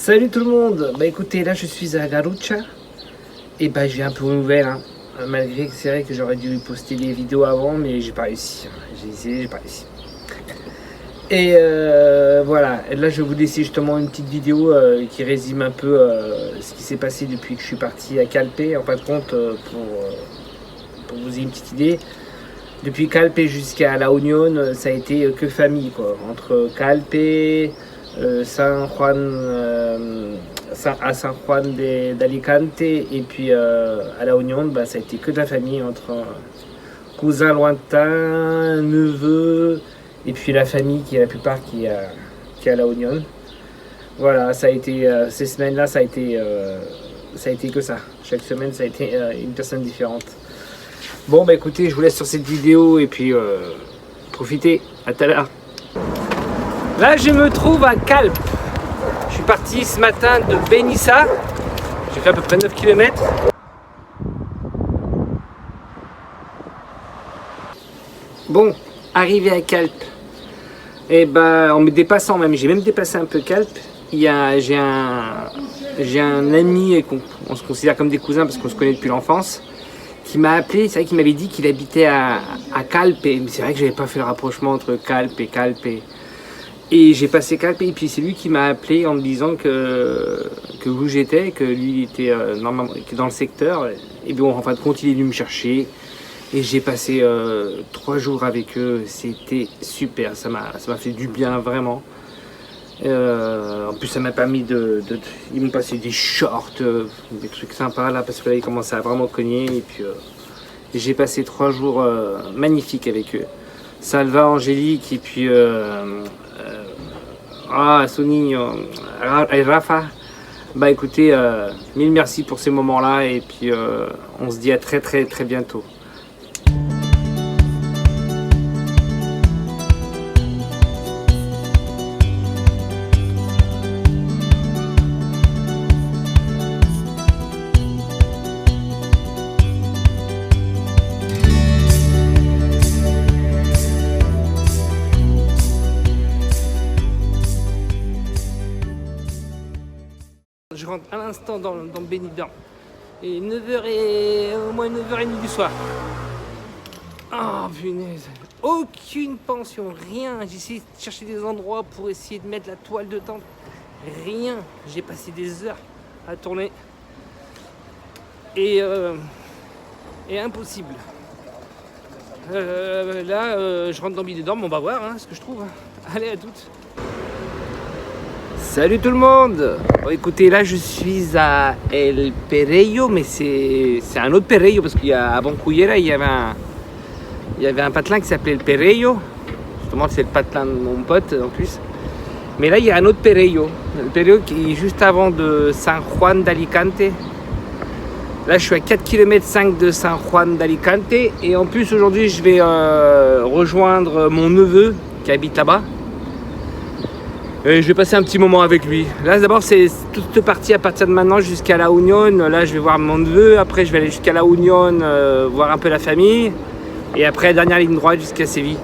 Salut tout le monde. Bah écoutez, là je suis à Garrucha et bah j'ai un peu aux nouvelles, hein. Malgré que c'est vrai que j'aurais dû poster des vidéos avant, mais j'ai pas réussi. J'ai essayé, j'ai pas réussi. Et voilà, et là je vais vous laisser justement une petite vidéo qui résume un peu ce qui s'est passé depuis que je suis parti à Calpe. En fin de compte, pour vous ayez une petite idée, depuis Calpe jusqu'à La Union, ça a été que famille quoi. Entre Calpe, San Juan, San Juan d'Alicante et puis à La Union, bah, ça a été que de la famille entre cousins lointains, neveux et puis la famille qui est la plupart qui est à La Union. Voilà, ça a été ces semaines-là, ça a été que ça. Chaque semaine, ça a été une personne différente. Bon, bah écoutez, je vous laisse sur cette vidéo et puis profitez. À tout à l'heure. Là, je me trouve à Calpe. Je suis parti ce matin de Benissa. J'ai fait à peu près 9 km. Bon, arrivé à Calpe. Et ben, en me dépassant même, j'ai même dépassé un peu Calpe. J'ai un ami, et on se considère comme des cousins parce qu'on se connaît depuis l'enfance, qui m'a appelé. C'est vrai qu'il m'avait dit qu'il habitait à Calpe. Mais c'est vrai que j'avais pas fait le rapprochement entre Calpe et Calpe. Et j'ai passé Calpe et puis c'est lui qui m'a appelé en me disant que où j'étais, que lui était dans le secteur. Et bien en fin de compte il est venu me chercher et j'ai passé 3 jours avec eux. C'était super, ça m'a fait du bien vraiment. En plus ça m'a permis ils m'ont passé des shorts, des trucs sympas là parce que là ils commençaient à vraiment cogner et puis j'ai passé 3 jours magnifiques avec eux. Salva, Angélique et puis Soninho et Rafa. Bah écoutez, mille merci pour ces moments-là et puis on se dit à très très très bientôt. Je rentre à l'instant dans Benidorm. Et 9h et au moins 9h30 du soir. Oh punaise. Aucune pension, rien. J'ai essayé de chercher des endroits pour essayer de mettre la toile de tente. Rien. J'ai passé des heures à tourner. Et impossible. Là, je rentre dans Benidorm, on va voir ce que je trouve. Allez, à toutes. Salut tout le monde. Bon, écoutez, là je suis à El Perello, mais c'est un autre Perello parce qu'à Bancullera il y avait un patelin qui s'appelait El Perello. Justement c'est le patelin de mon pote en plus. Mais là il y a un autre Perello. Le Perello qui est juste avant de San Juan d'Alicante. Là je suis à 4 km 5 de San Juan d'Alicante. Et en plus aujourd'hui je vais rejoindre mon neveu qui habite là-bas. Et je vais passer un petit moment avec lui. Là d'abord c'est toute partie à partir de maintenant jusqu'à La Union. Là je vais voir mon neveu, après je vais aller jusqu'à La Union, voir un peu la famille. Et après dernière ligne droite jusqu'à Séville.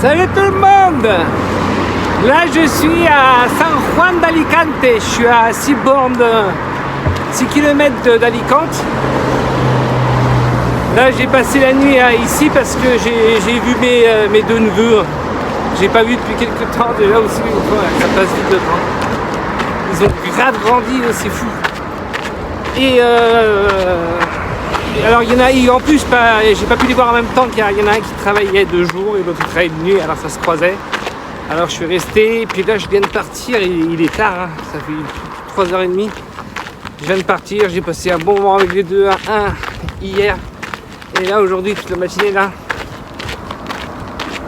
Salut tout le monde. Là je suis à San Juan d'Alicante. Je suis à 6 bornes. 6 km d'Alicante. Là j'ai passé la nuit ici parce que j'ai vu mes 2 neveux. J'ai pas vu depuis quelques temps déjà aussi, ça passe vite le temps. Ils ont grave grandi, c'est fou. Et alors il y en a en plus, j'ai pas pu les voir en même temps car il y en a un qui travaillait de jour et l'autre qui travaillait de nuit, alors ça se croisait. Alors je suis resté, et puis là je viens de partir, il est tard, ça fait 3h30. Je viens de partir, j'ai passé un bon moment avec les deux, un hier et là aujourd'hui toute la matinée là.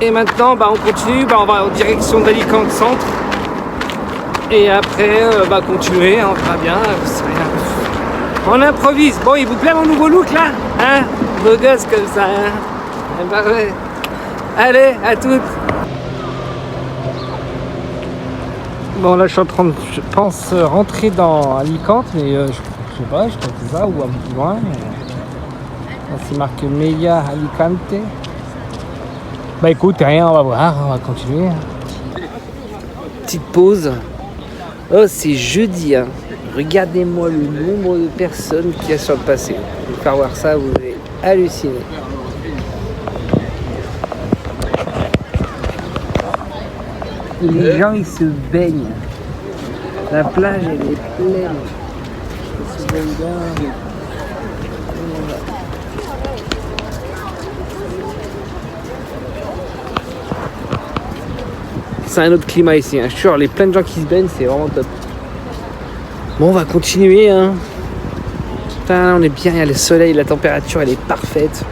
Et maintenant on continue, on va en direction d'Alicante centre et après continuer, on verra bien, on improvise. Bon, il vous plaît mon nouveau look là, beau gosse comme ça, parfait. Allez, à toutes. Bon là je suis en train de, je pense, rentrer dans Alicante, mais je sais pas, je crois que c'est ça, ou un peu plus loin. Là, c'est marqué Mella Alicante. Bah écoute, rien, on va voir, on va continuer. Petite pause. Oh, c'est jeudi, hein. Regardez-moi le nombre de personnes qu'il y a sur le passé. Vous allez faire voir ça, vous allez halluciner. Les gens, ils se baignent. La plage, elle est pleine. Ils se baignent bien. C'est un autre climat ici, hein. Je suis sûr, les plein de gens qui se baignent, c'est vraiment top. Bon, on va continuer, hein. Putain, on est bien, il y a le soleil, la température, elle est parfaite.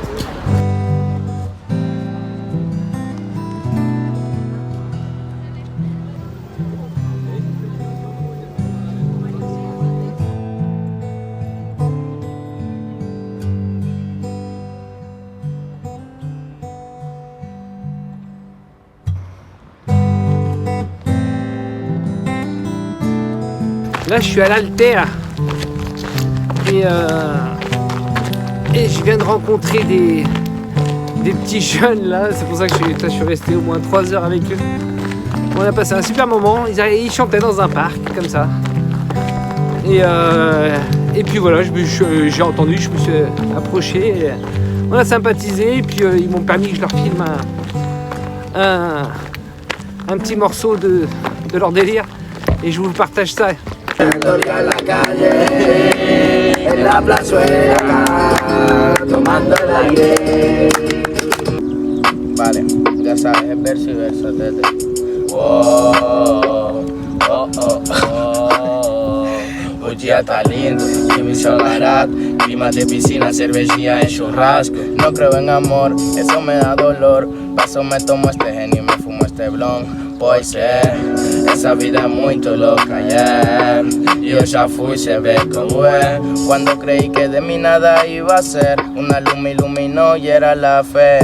Là, je suis à l'Alter et je viens de rencontrer des petits jeunes là. C'est pour ça que je suis resté au moins 3 heures avec eux. On a passé un super moment. Ils chantaient dans un parc comme ça. Et puis voilà, j'ai entendu, je me suis approché. On a sympathisé et puis ils m'ont permis que je leur filme un petit morceau de leur délire. Et je vous partage ça. En la calle, en la plazuela, tomando el aire. Vale, ya sabes, es verso y verso, tete. Oh, oh, oh, oh. O dia tá lindo, clima ensolarado, clima de piscina, cervejía y churrasco. No creo en amor, eso me da dolor. Paso me tomo este gen y me fumo este blon. Pois é, essa vida é muito louca, yeah. E eu já fui, cê vê como é. Quando creí que de mí nada iba a ser, una luz me iluminó y era la fe.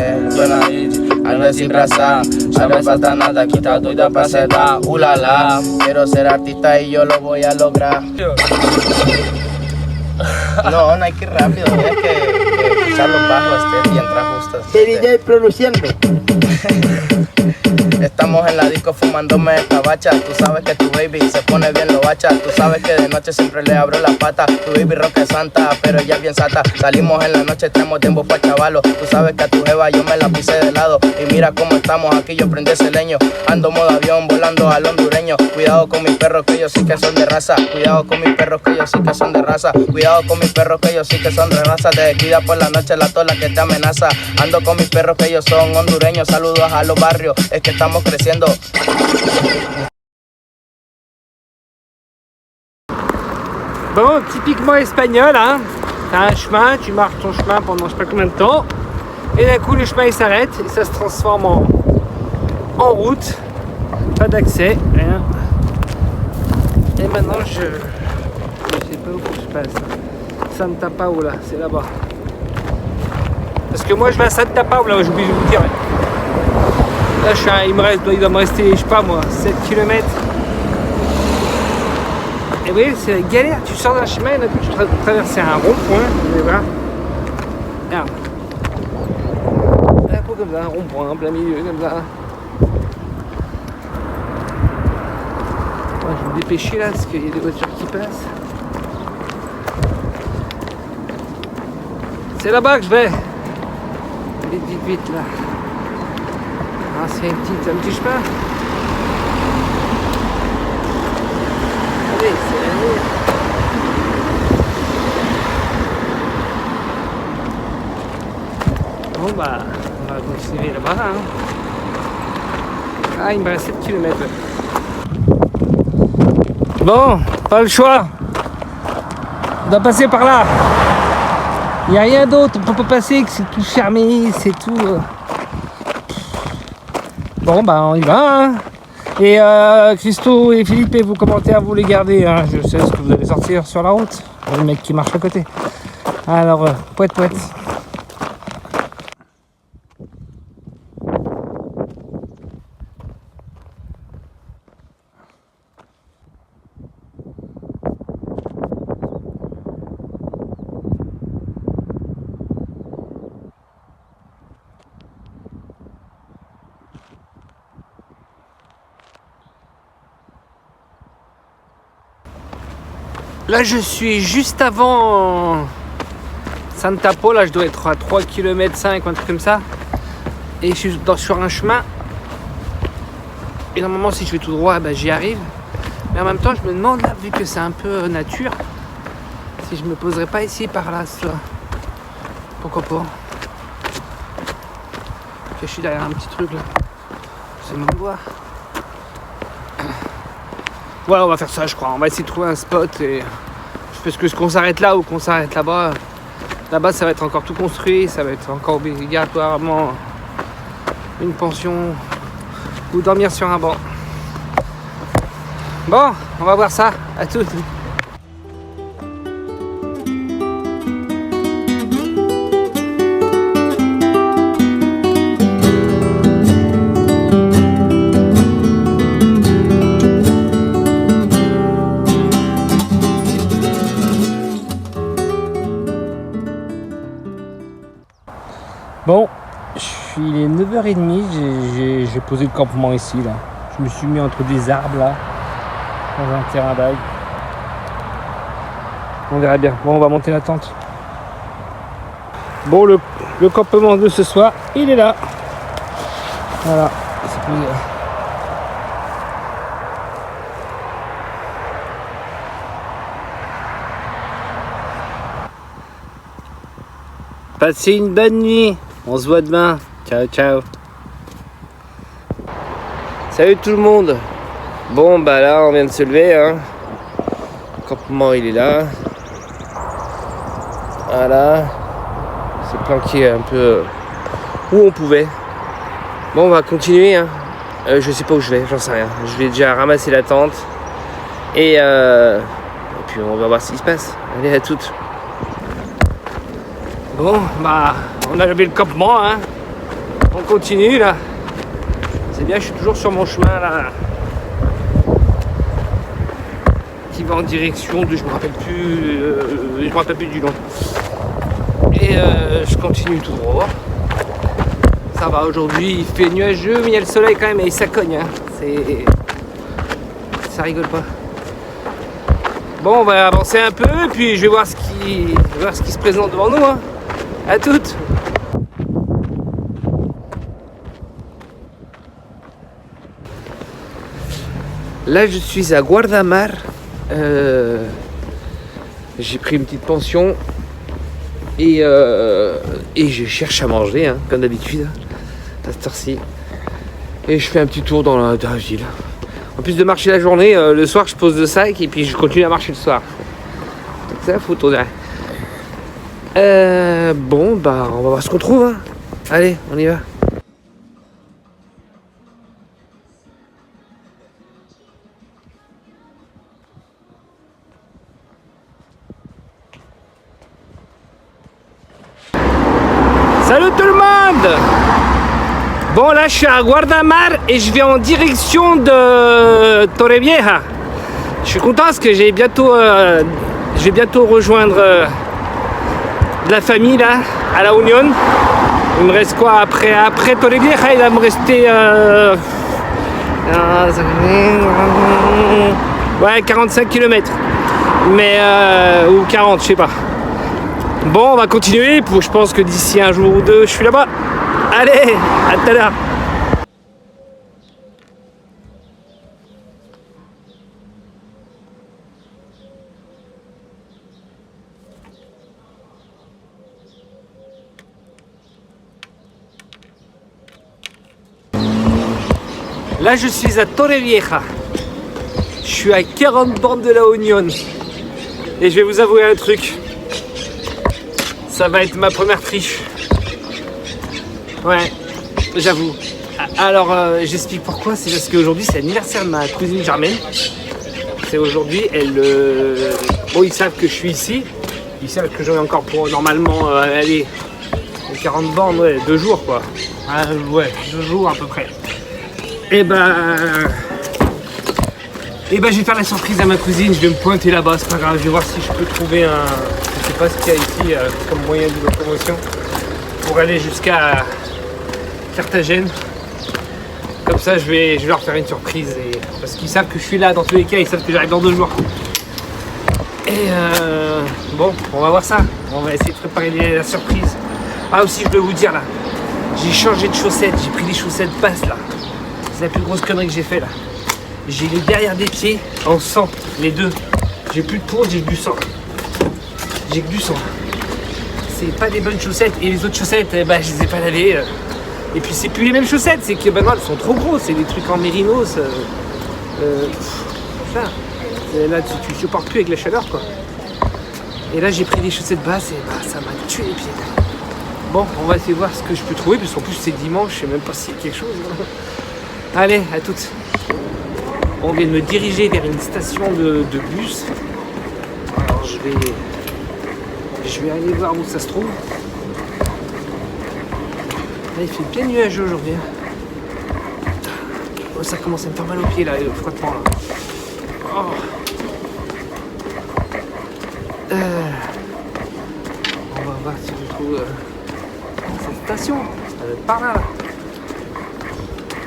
Ando sin raza, ya no falta nada, aquí está doida pra sedar. Ulala, quiero ser artista y yo lo voy a lograr. No, no hay que ir rápido, hay que echar los bajos y entrar justos. ¿Qué DJ produciendo? Estamos en la disco fumándome esta bacha. Tú sabes que tu baby se pone bien lo bacha. Tú sabes que de noche siempre le abro la pata. Tu baby roca es santa, pero ella es bien sata. Salimos en la noche, tenemos tiempo pa' chavalos. Tú sabes que a tu jeva yo me la pisé de lado. Y mira cómo estamos, aquí yo prendí ese leño. Ando modo avión, volando al hondureño. Cuidado con mis perros que ellos sí que son de raza. Cuidado con mis perros que ellos sí que son de raza. Cuidado con mis perros que ellos sí que son de raza. Te descuida por la noche la tola que te amenaza. Ando con mis perros que ellos son hondureños. Saludos a los barrios, es que estamos creciendo. Bon, typiquement espagnol, hein. T'as un chemin, tu marques ton chemin pendant je sais pas combien de temps, et d'un coup le chemin il s'arrête et ça se transforme en route. Pas d'accès, rien. Et maintenant je sais pas où je passe. Santa Paula, c'est là-bas. Parce que moi je vais à Santa Paula, j'ai oublié de vous dire. Là il doit me rester, je sais pas moi, 7 km. Et vous voyez, c'est la galère, tu sors d'un chemin et d'un coup tu traverses un rond-point, et voilà. Regarde. Un peu comme ça, un rond-point, en plein milieu, comme ça. Ouais, je vais me dépêcher là, parce qu'il y a des voitures qui passent. C'est là-bas que je vais. Vite, vite, vite là. Ah, c'est un petit chemin. Allez, c'est allé. Bon bah, on va continuer là-bas. Hein. Ah, il me reste 7 km. Bon, pas le choix. On doit passer par là. Il n'y a rien d'autre, on peut pas passer, c'est tout fermé, c'est tout... Bon bah on y va hein. Et Christo et Philippe, vos commentaires vous les gardez hein. Je sais ce que vous allez sortir sur la route. Le mec qui marche à côté. Alors poète poète. Là je suis juste avant Santa Po, là je dois être à 3 km 5 ou un truc comme ça. Et je suis sur un chemin. Et normalement si je vais tout droit, bah, j'y arrive. Mais en même temps je me demande là, vu que c'est un peu nature, si je me poserais pas ici par là, ça. Pourquoi pas. Je suis derrière un petit truc là. C'est mon doigt. Voilà, on va faire ça je crois. On va essayer de trouver un spot et parce que qu'on s'arrête là ou qu'on s'arrête là-bas. Là-bas ça va être encore tout construit, ça va être encore obligatoirement une pension ou dormir sur un banc. Bon, on va voir ça. À toutes. Bon, il est 9h30, j'ai posé le campement ici là. Je me suis mis entre des arbres là, dans un terrain vague. On verra bien. Bon, on va monter la tente. Bon, le campement de ce soir, il est là. Voilà, c'est posé là. Passez une bonne nuit. On se voit demain. Ciao, ciao. Salut tout le monde. Bon, bah là, on vient de se lever. Hein. Le campement, il est là. Voilà. C'est planqué un peu où on pouvait. Bon, on va continuer. Hein. Je sais pas où je vais, j'en sais rien. Je vais déjà ramasser la tente. Et puis, on va voir ce qui se passe. Allez, à toutes. Bon, bah, on a levé le campement, hein. On continue, là. C'est bien, je suis toujours sur mon chemin, là. Qui va en direction de... Je me rappelle plus du nom. Et je continue tout droit. Ça va, aujourd'hui, il fait nuageux, mais il y a le soleil quand même, et ça cogne, hein. Ça rigole pas. Bon, on va avancer un peu, puis je vais voir ce qui se présente devant nous, hein. À toutes. Là je suis à Guardamar. J'ai pris une petite pension et je cherche à manger hein, comme d'habitude à cette heure-ci. Et je fais un petit tour dans la ville. En plus de marcher la journée, le soir je pose le sac et puis je continue à marcher le soir. Donc c'est la photo derrière. Bon, bah, on va voir ce qu'on trouve. Hein. Allez, on y va. Salut tout le monde! Bon, là, je suis à Guardamar et je vais en direction de Torrevieja. Je suis content parce que je vais bientôt rejoindre... de la famille là, à la Union. Il me reste quoi après Torrevieja, il va me rester 45 km. Mais ou 40, je sais pas. Bon, on va continuer, je pense que d'ici un jour ou deux, je suis là-bas. Allez, à tout à l'heure. Là, je suis à Torrevieja. Je suis à 40 bornes de la Union. Et je vais vous avouer un truc. Ça va être ma première triche. Ouais, j'avoue. Alors, j'explique pourquoi. C'est parce qu'aujourd'hui, c'est l'anniversaire de ma cousine Germaine. C'est aujourd'hui. Bon, ils savent que je suis ici. Ils savent que j'en ai encore pour normalement aller 40 bornes, ouais, 2 jours quoi. Ouais, 2 jours à peu près. Et ben, je vais faire la surprise à ma cousine, je vais me pointer là-bas, c'est pas grave, je vais voir si je peux trouver je sais pas ce qu'il y a ici comme moyen de locomotion pour aller jusqu'à Carthagène. Comme ça, je vais leur faire une surprise, parce qu'ils savent que je suis là dans tous les cas, ils savent que j'arrive dans 2 jours. Bon, on va voir ça. On va essayer de préparer la surprise. Ah aussi, je peux vous dire là, j'ai changé de chaussettes. J'ai pris des chaussettes basses là. C'est la plus grosse connerie que j'ai fait là. J'ai les derrière des pieds en sang, les deux. J'ai plus de peau, j'ai du sang. J'ai que du sang. C'est pas des bonnes chaussettes. Et les autres chaussettes, je les ai pas lavées. Et puis c'est plus les mêmes chaussettes, c'est que maintenant elles sont trop grosses. C'est des trucs en mérinos. Là, tu supportes plus avec la chaleur quoi. Et là j'ai pris des chaussettes basses et ça m'a tué les pieds. Bon, on va essayer de voir ce que je peux trouver, parce qu'en plus c'est dimanche, je sais même pas s'il y a quelque chose. Allez, à toutes. On vient de me diriger vers une station de bus. Alors je vais aller voir où ça se trouve. Là il fait bien nuageux aujourd'hui. Oh, ça commence à me faire mal aux pieds là, froidement là. Oh. On va voir si je trouve cette station. Ça doit être par là.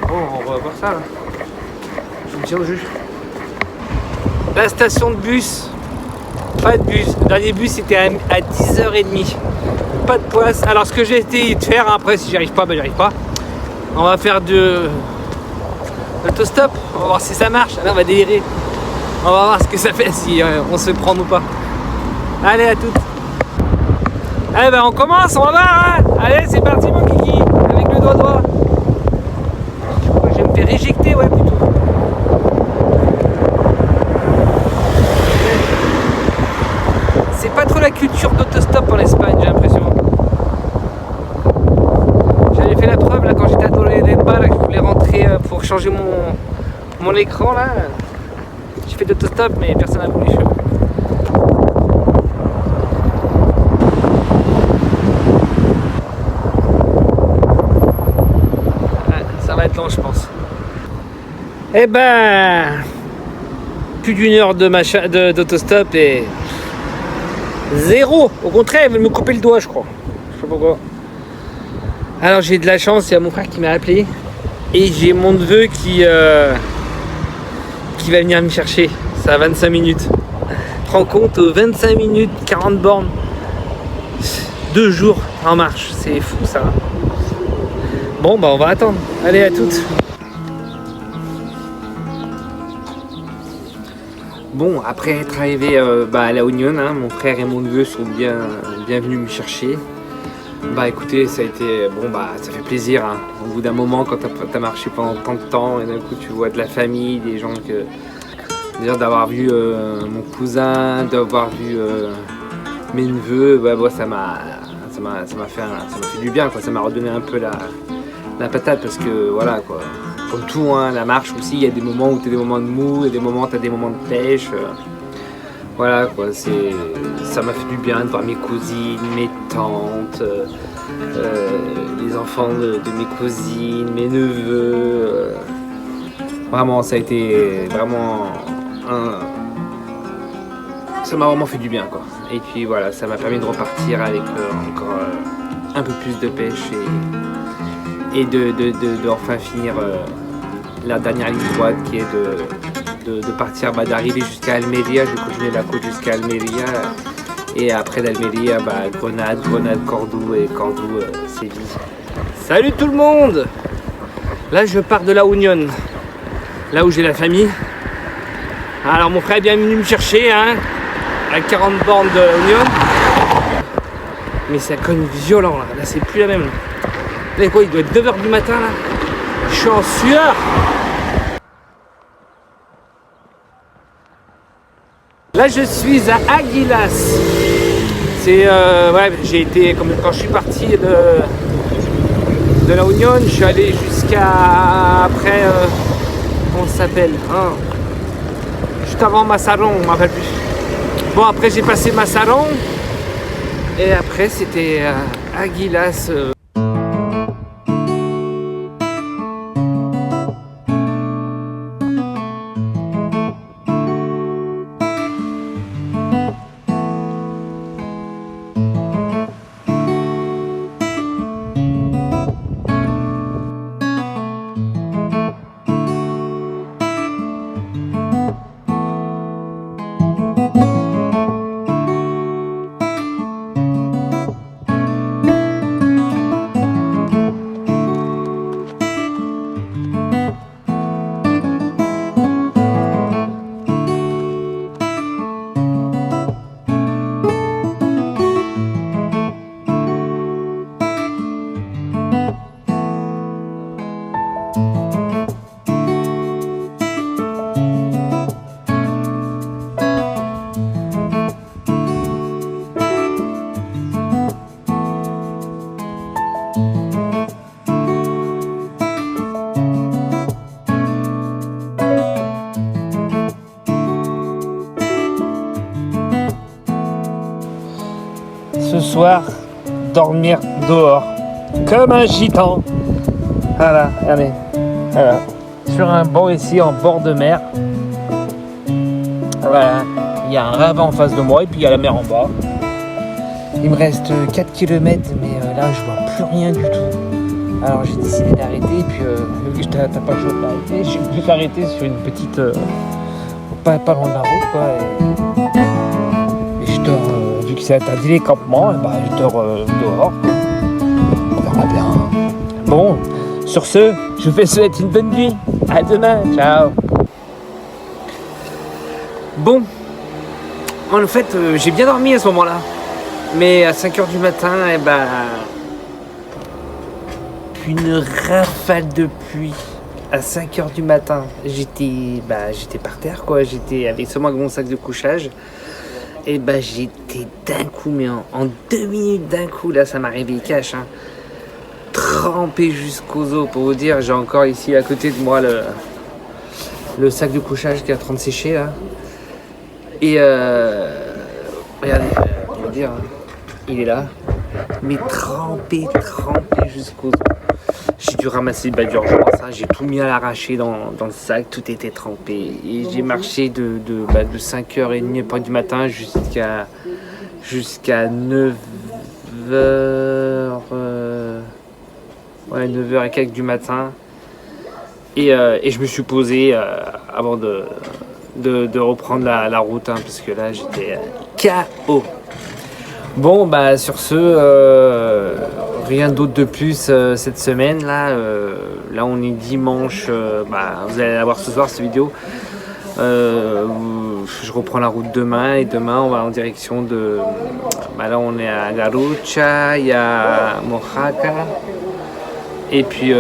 Bon, on va voir ça là. Je me tiens au jus. La station de bus. Pas de bus. Le dernier bus c'était à 10h30. Pas de place. Alors ce que j'ai essayé de faire, après si j'y arrive pas, j'y arrive pas. On va faire de l'autostop. On va voir si ça marche. Là on va délirer. On va voir ce que ça fait si on se prend ou pas. Allez, à toutes. Allez, on commence, on va voir. Hein. Allez, c'est parti, mon kiki. Avec le doigt. Je vais me faire éjecter, ouais, plutôt. C'est pas trop la culture d'autostop en Espagne, j'ai l'impression. J'avais fait la preuve là quand j'étais à Torredembarra, là, que je voulais rentrer pour changer mon écran là. J'ai fait d'autostop, mais personne n'a voulu. Ça va être long, je pense. Eh ben, plus d'une heure d'autostop et zéro. Au contraire, ils veulent me couper le doigt, je crois. Je sais pas pourquoi. Alors j'ai de la chance, il y a mon frère qui m'a appelé et j'ai mon neveu qui va venir me chercher. C'est à 25 minutes. Tu te rends compte, 25 minutes, 40 bornes, 2 jours en marche. C'est fou ça. Bon, on va attendre. Allez, à toutes. Bon, après être arrivé à La Union, hein, mon frère et mon neveu sont bien venus me chercher. Écoutez, ça a été ça fait plaisir. Hein. Au bout d'un moment, quand t'as marché pendant tant de temps, et d'un coup tu vois de la famille, des gens que. D'ailleurs, d'avoir vu mon cousin, d'avoir vu mes neveux, ça m'a fait du bien, quoi. Ça m'a redonné un peu la patate parce que voilà quoi. Comme tout, hein, la marche aussi, il y a des moments où tu as des moments de mou, il y a des moments où tu as des moments de pêche. Voilà quoi, ça m'a fait du bien de voir mes cousines, mes tantes, les enfants de mes cousines, mes neveux. Vraiment, ça a été vraiment ça m'a vraiment fait du bien quoi. Et puis voilà, ça m'a permis de repartir avec encore un peu plus de pêche et de enfin finir la dernière ligne droite qui est de partir, d'arriver jusqu'à Almeria. Je vais continuer la côte jusqu'à Almeria et après d'Almeria Grenade, Cordoue et Cordoue, Séville. Salut tout le monde. Là je pars de La Union, là où j'ai la famille. Alors mon frère est bien venu me chercher hein, à 40 bornes de La Union. Mais ça cogne violent là c'est plus la même. Là quoi, il doit être 9h du matin là. Je suis en sueur. Là je suis à Águilas. C'est j'ai été comme quand je suis parti de La Union, je suis allé jusqu'à après comment ça s'appelle hein, juste avant Massaron, on m'appelle plus. Bon après j'ai passé Massaron et après c'était Águilas. Ce soir, dormir dehors, comme un gitan. Voilà, regardez, voilà, sur un banc ici en bord de mer. Voilà, il y a un ravin en face de moi et puis il y a la mer en bas. Il me reste 4 km, mais là je vois plus rien du tout. Alors j'ai décidé d'arrêter, et puis vu que t'as pas le choix d'arrêter, j'ai pu arrêter sur une petite, pas loin de la route quoi. Et je dors, vu que c'est interdit les campements, et bah, je dors dehors. On verra bien. Bon, sur ce, je vous souhaite une bonne nuit. À demain, ciao. Bon, en fait, j'ai bien dormi à ce moment-là. Mais à 5h du matin, et ben, une rafale de pluie à 5h du matin. J'étais par terre quoi. J'étais avec seulement mon sac de couchage. Et ben j'étais d'un coup, mais en 2 minutes d'un coup, là ça m'a réveillé cash. Hein. Trempé jusqu'aux os pour vous dire. J'ai encore ici à côté de moi le sac de couchage qui est en train de sécher là. Et regardez, on va dire. Il est là, mais trempé jusqu'aux os. J'ai dû ramasser le bas d'urgence, hein. J'ai tout mis à l'arraché dans le sac, tout était trempé. Et j'ai marché de 5h30 après du matin jusqu'à 9h, 9h et quelques du matin. Et je me suis posé avant de reprendre la route, hein, parce que là j'étais KO. Bon, bah sur ce, rien d'autre de plus cette semaine là. Là on est dimanche, vous allez la voir ce soir cette vidéo. Je reprends la route demain et demain on va en direction de... là on est à Garucha, il y a Mojaca. Et puis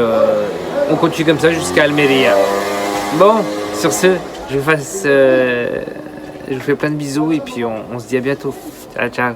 on continue comme ça jusqu'à Almeria. Bon, sur ce, je vous fais plein de bisous et puis on se dit à bientôt. Ciao, ciao.